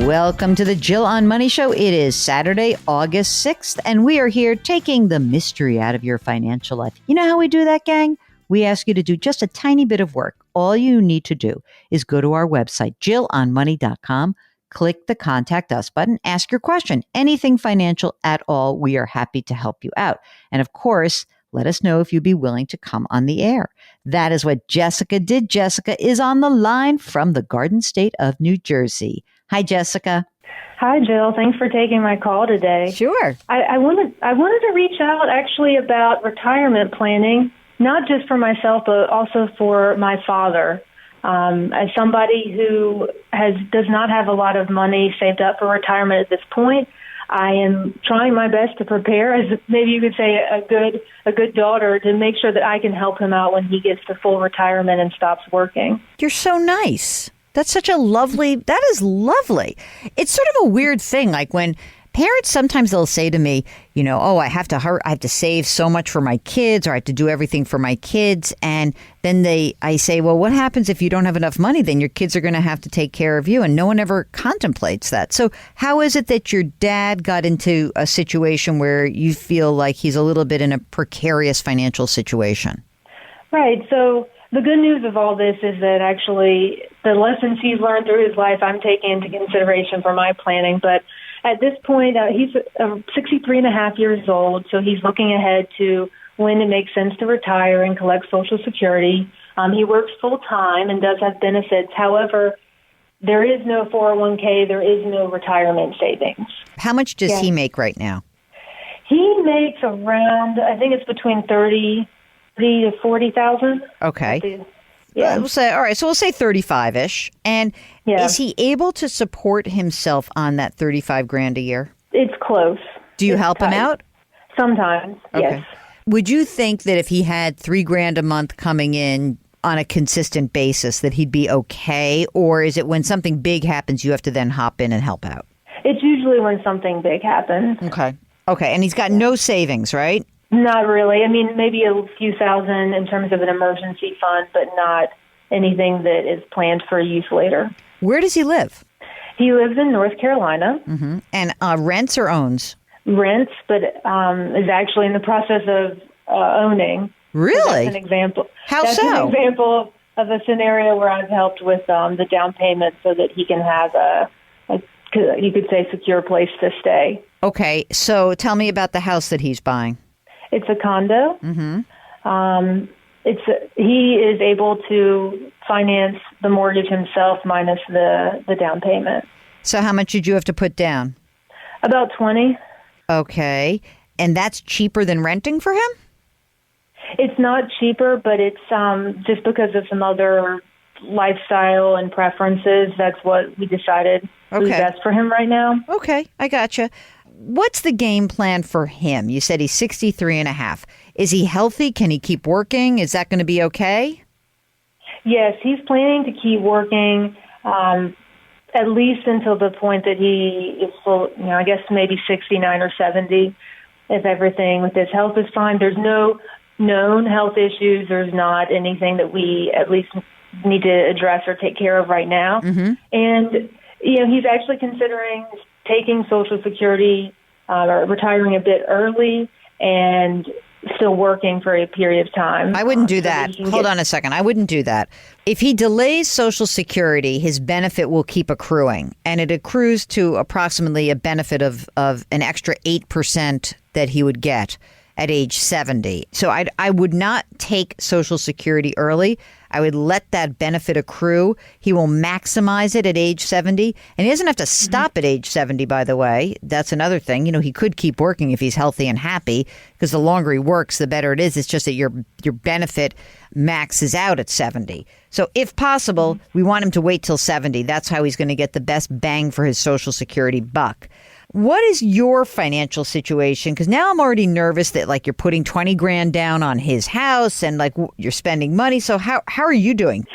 Welcome to the Jill on Money Show. It is Saturday, August 6th, and we are here taking the mystery out of your financial life. You know how we do that, gang? We ask you to do just a tiny bit of work. All you need to do is go to our website, jillonmoney.com, click the Contact Us button, ask your question. Anything financial at all, we are happy to help you out. And of course, let us know if you'd be willing to come on the air. That is what Jessica did. Jessica is on the line from the Garden State of New Jersey. Hi, Jessica. Hi, Jill. Thanks for taking my call today. Sure. I wanted to reach out actually about retirement planning, not just for myself, but also for my father. As somebody who does not have a lot of money saved up for retirement at this point, I am trying my best to prepare, as maybe you could say a good daughter, to make sure that I can help him out when he gets to full retirement and stops working. You're so nice. That is lovely. It's sort of a weird thing. Like when parents, sometimes they'll say to me, I have to save so much for my kids, or I have to do everything for my kids. And then I say, well, what happens if you don't have enough money? Then your kids are going to have to take care of you. And no one ever contemplates that. So how is it that your dad got into a situation where you feel like he's a little bit in a precarious financial situation? Right. So the good news of all this is that actually the lessons he's learned through his life, I'm taking into consideration for my planning. But at this point, he's 63 and a half years old, so he's looking ahead to when it makes sense to retire and collect Social Security. He works full-time and does have benefits. However, there is no 401k, there is no retirement savings. How much does he make right now? He makes around, I think it's between 30 to 40,000. Okay. Yeah. We'll say 35-ish. And is he able to support himself on that 35 grand a year? It's close. Do you help him out? Sometimes, okay. Yes. Would you think that if he had $3 grand a month coming in on a consistent basis that he'd be okay? Or is it when something big happens, you have to then hop in and help out? It's usually when something big happens. Okay. And he's got no savings, right? Not really. I mean, maybe a few thousand in terms of an emergency fund, but not anything that is planned for use later. Where does he live? He lives in North Carolina. Mm-hmm. And rents or owns? Rents, but is actually in the process of owning. Really? So that's an example. How that's so? That's an example of a scenario where I've helped with the down payment so that he can have you could say, secure place to stay. Okay. So tell me about the house that he's buying. It's a condo. Mm-hmm. He is able to finance the mortgage himself minus the down payment. So how much did you have to put down? About 20. Okay. And that's cheaper than renting for him? It's not cheaper, but it's just because of some other lifestyle and preferences. That's what we decided was best for him right now. Okay. I gotcha. What's the game plan for him? You said he's 63 and a half. Is he healthy? Can he keep working? Is that going to be okay? Yes, he's planning to keep working at least until the point that he is full, I guess maybe 69 or 70, if everything with his health is fine. There's no known health issues. There's not anything that we at least need to address or take care of right now. Mm-hmm. And, he's actually considering taking Social Security or retiring a bit early and still working for a period of time. I wouldn't do that. Hold on a second. I wouldn't do that. If he delays Social Security, his benefit will keep accruing, and it accrues to approximately a benefit of an extra 8% that he would get at age 70. So I would not take Social Security early. I would let that benefit accrue. He will maximize it at age 70. And he doesn't have to stop at age 70, by the way. That's another thing. He could keep working if he's healthy and happy, because the longer he works, the better it is. It's just that your benefit maxes out at 70. So if possible, we want him to wait till 70. That's how he's going to get the best bang for his Social Security buck. What is your financial situation? Because now I'm already nervous that you're putting 20 grand down on his house and you're spending money. So how are you doing?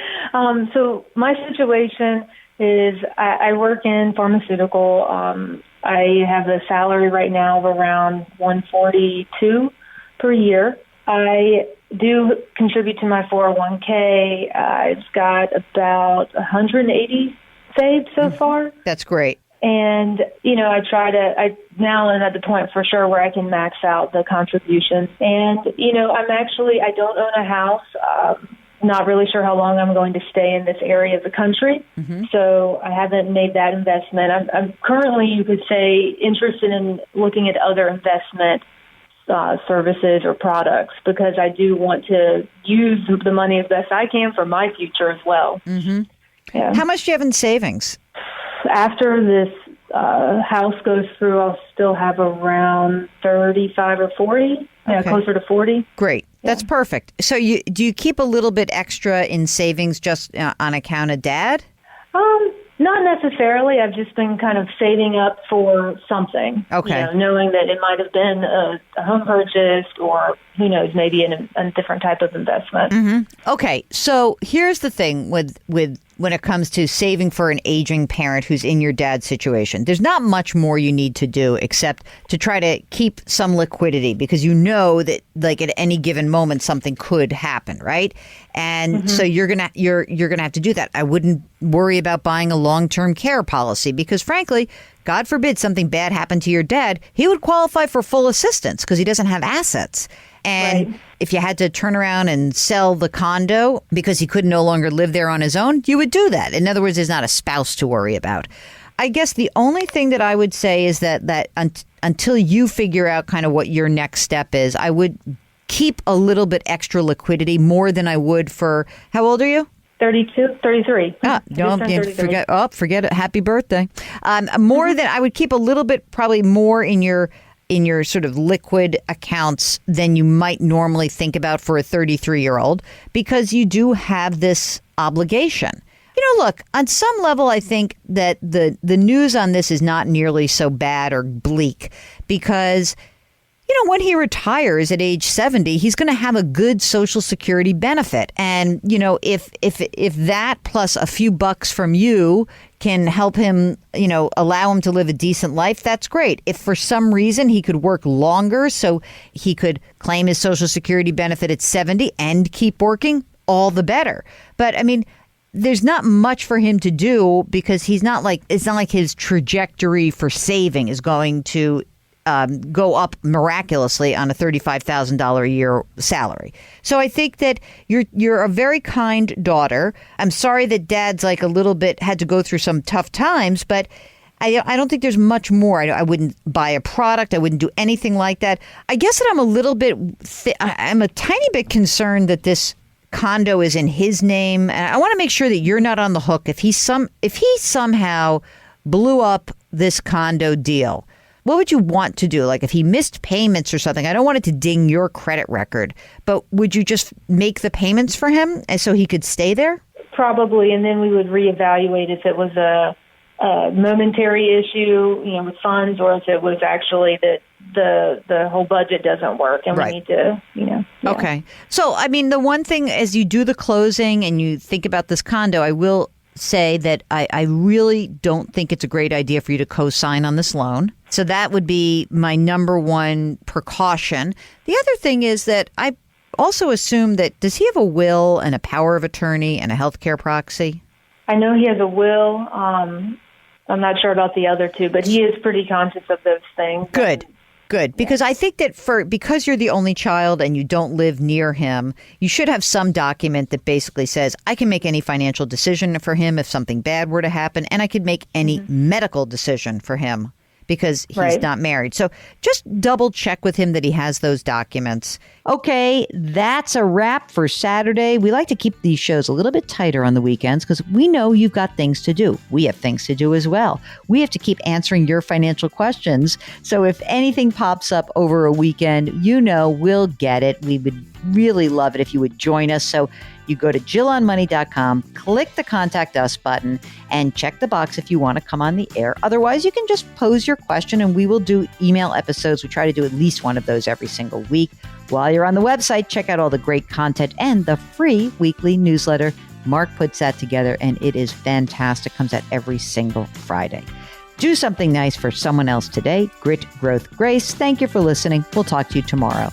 So my situation is I work in pharmaceutical. I have a salary right now of around $142 per year. I do contribute to my 401k. I've got about $180 saved so far. That's great. And, I now am at the point for sure where I can max out the contributions. And, I don't own a house. Not really sure how long I'm going to stay in this area of the country. Mm-hmm. So I haven't made that investment. I'm currently, you could say, interested in looking at other investment services or products because I do want to use the money as best I can for my future as well. Mm-hmm. Yeah. How much do you have in savings? After this house goes through, I'll still have around 35 or 40. Yeah, closer to 40. Great. That's perfect. So do you keep a little bit extra in savings just on account of Dad? Not necessarily. I've just been kind of saving up for something. Okay. Knowing that it might have been a home purchase or, who knows, maybe a different type of investment. Mm-hmm. Okay. So here's the thing with when it comes to saving for an aging parent who's in your dad's situation. There's not much more you need to do except to try to keep some liquidity because you know that like at any given moment something could happen, right? And so you're gonna have to do that. I wouldn't worry about buying a long-term care policy because frankly, God forbid something bad happened to your dad, he would qualify for full assistance because he doesn't have assets. And if you had to turn around and sell the condo because he could no longer live there on his own, you would do that. In other words, there's not a spouse to worry about. I guess the only thing that I would say is that until you figure out kind of what your next step is, I would keep a little bit extra liquidity more than I would for, how old are you? 32, 33. Forget it. Happy birthday. More than I would keep a little bit, probably more in your sort of liquid accounts than you might normally think about for a 33-year-old because you do have this obligation. Look, on some level, I think that the news on this is not nearly so bad or bleak because when he retires at age 70, he's going to have a good Social Security benefit. And, if that plus a few bucks from you can help him, allow him to live a decent life, that's great. If for some reason he could work longer so he could claim his Social Security benefit at 70 and keep working, all the better. But, there's not much for him to do because it's not like his trajectory for saving is going to go up miraculously on a $35,000 a year salary. So I think that you're a very kind daughter. I'm sorry that Dad's like a little bit had to go through some tough times, but I don't think there's much more. I wouldn't buy a product. I wouldn't do anything like that. I guess that I'm a little bit, I'm a tiny bit concerned that this condo is in his name. And I want to make sure that you're not on the hook if he somehow blew up this condo deal. What would you want to do? Like if he missed payments or something, I don't want it to ding your credit record, but would you just make the payments for him and so he could stay there? Probably, and then we would reevaluate if it was a momentary issue, with funds, or if it was actually that the whole budget doesn't work and we need to, Yeah. Okay. So, the one thing as you do the closing and you think about this condo, I will say that I really don't think it's a great idea for you to co-sign on this loan. So that would be my number one precaution. The other thing is that I also assume that, does he have a will and a power of attorney and a healthcare proxy? I know he has a will. I'm not sure about the other two, but he is pretty conscious of those things. Good. Because I think that because you're the only child and you don't live near him, you should have some document that basically says, I can make any financial decision for him if something bad were to happen, and I could make any medical decision for him because he's not married. So just double check with him that he has those documents. Okay, that's a wrap for Saturday. We like to keep these shows a little bit tighter on the weekends because we know you've got things to do. We have things to do as well. We have to keep answering your financial questions. So if anything pops up over a weekend, we'll get it. We would really love it if you would join us. So you go to JillOnMoney.com, click the Contact Us button, and check the box if you want to come on the air. Otherwise, you can just pose your question, and we will do email episodes. We try to do at least one of those every single week. While you're on the website, check out all the great content and the free weekly newsletter. Mark puts that together, and it is fantastic. Comes out every single Friday. Do something nice for someone else today. Grit, growth, grace. Thank you for listening. We'll talk to you tomorrow.